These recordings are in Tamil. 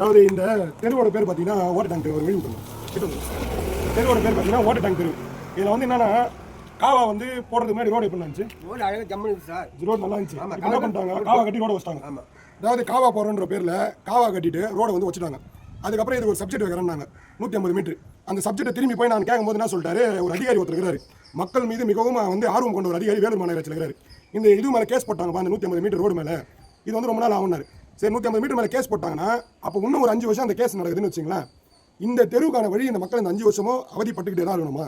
அதாவது இந்த தெருவோட பேர் பார்த்தீங்கன்னா வாட்டர் டேங்க் தெரு. ஒரு வழி விட்டுருங்க. தெருவோட பேர் பார்த்தீங்கன்னா வாட்டர் டேங்க் தெரு. இதில் வந்து என்னன்னா காவா வந்து போடுறதுக்கு முன்னாடி ரோடு எப்படி இருந்துச்சு? ரோடு அழகாக ஜம்மு சார். ரோடு நல்லா இருந்துச்சு. இப்போ என்ன பண்ணிட்டாங்க? காவா கட்டி ரோடு வச்சிட்டாங்க. ஆமாம், அதாவது காவா போடுறன்ற பேரில் காவா கட்டிட்டு ரோடை வந்து வச்சுட்டாங்க. அதுக்கப்புறம் இது ஒரு சப்ஜெக்ட் வைக்கிறாங்க 150 மீட்டர். அந்த சப்ஜெக்ட்டை திரும்பி போய் நான் கேட்கும்போது என்ன சொல்லிட்டாரு, ஒரு அதிகாரி ஒருத்தர் இருக்கிறாரு, மக்கள் மீது மிகவும் வந்து ஆர்வம் கொண்ட ஒரு அதிகாரி வேலூர் மாநகராட்சியில் இருக்கிறாரு. இந்த இது மேலே கேஸ் போட்டாங்கப்பா, அந்த 150 மீட்டர் ரோடு மேலே இது வந்து ரொம்ப நாள் ஆகுனாரு. சரி, 150 மீட்டர் மேலே கேஸ் போட்டாங்கன்னா அப்போ இன்னும் ஒரு 5 வருஷம் அந்த கேஸ் நடக்குதுன்னு வச்சுங்களேன். இந்த தெருவுக்கான வழி இந்த மக்கள் இந்த 5 வருஷமும் அவதிப்பட்டுக்கிட்டே தான் இருக்கணுமா?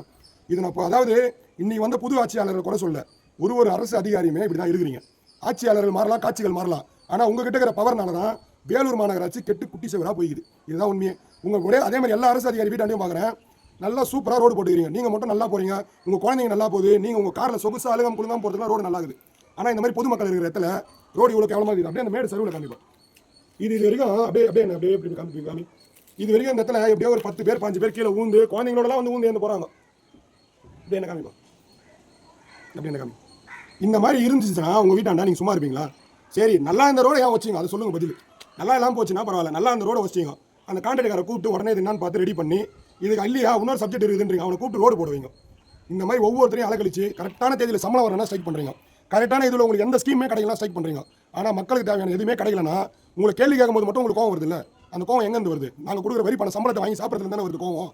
இது நான் இப்போ அதாவது இன்னைக்கு வந்து புது ஆட்சியாளர்கள் கூட சொல்ல, ஒரு அரசு அதிகாரியுமே இப்படி தான் இருக்கிறீங்க. ஆட்சியாளர்கள் மாறலாம், காட்சிகள் மாறலாம், ஆனால் உங்ககிட்ட இருக்கிற பவர்னால தான் வேலூர் மாநகராட்சி கெட்டு குட்டி சேவராக போய்க்குது. இதுதான் உண்மையே. உங்கள் ஒரே அதே மாதிரி எல்லா அரசு அதிகாரி வீட்டாண்டையும் பார்க்குறேன், நல்லா சூப்பராக ரோடு போட்டுக்கிறீங்க. நீங்கள் மட்டும் நல்லா போகிறீங்க, உங்கள் குழந்தைங்க நல்லா போகுது, நீங்கள் உங்கள் காரில் சொகுசு அழுகம் குழுங்காமல் போகிறதுலாம் ரோடு நல்லா இருக்குது. ஆனால் இந்த மாதிரி பொதுமக்கள் இருக்கிற இடத்துல ரோடு இவ்வளோ கேவலமாக இருக்குது. அப்படியே அந்த மேடு சருவில் காமிப்போம். இது வரைக்கும் அப்படியே அப்படியே அப்படியே எப்படி காமி இது வரைக்கும் இந்த இடத்துல எப்படியோ ஒரு 10 பேர் 5 பேர் கீழே ஊந்து குழந்தைங்களோடலாம் வந்து ஊந்து ஏந்து போகிறாங்க. இப்படி என்ன காமிப்போம், அப்படி என்ன காமி. இந்த மாதிரி இருந்துச்சுன்னா உங்கள் வீட்டாண்டா நீங்கள் சும்மா இருப்பீங்களா? சரி, நல்லா இந்த ரோடை ஏன் வச்சிங்க அதை சொல்லுங்கள் பதில். நல்லா இல்லாமல் போச்சுன்னா பரவாயில்ல, நல்லா அந்த ரோடை வச்சிங்க. அந்த கான்ட்ராக்டரை கூப்பிட்டு உடனே இது என்னன்னு பார்த்து ரெடி பண்ணி, இதுக்கு இல்லையா இன்னொரு சப்ஜெக்ட் இருக்குதுன்றீங்க, அவனை கூப்பிட்டு ரோடு போடுவீங்க. இந்த மாதிரி ஒவ்வொருத்தரையும் அலக்கழிச்சு கரெக்டான தேதியில் சம்பளம் வரணும்னா ஸ்ட்ரைக் பண்ணுறீங்க. கரெக்டான இதில் உங்களுக்கு எந்த ஸ்கீமே கிடைக்கலாம் ஸ்ட்ரைக் பண்ணுறீங்க. ஆனால் மக்களுக்கு தேவையான எதுவுமே கிடைக்கலன்னா உங்களை கேள்வி கேட்கும்போது மட்டும் உங்களுக்கு கோவம் வருது இல்லை? அந்த கோவம் எங்கேருந்து வருது? நாங்கள் கொடுக்குற வரி பணம் சம்பளத்தை வாங்கி சாப்பிட்றதுல தானே வருது கோவம்.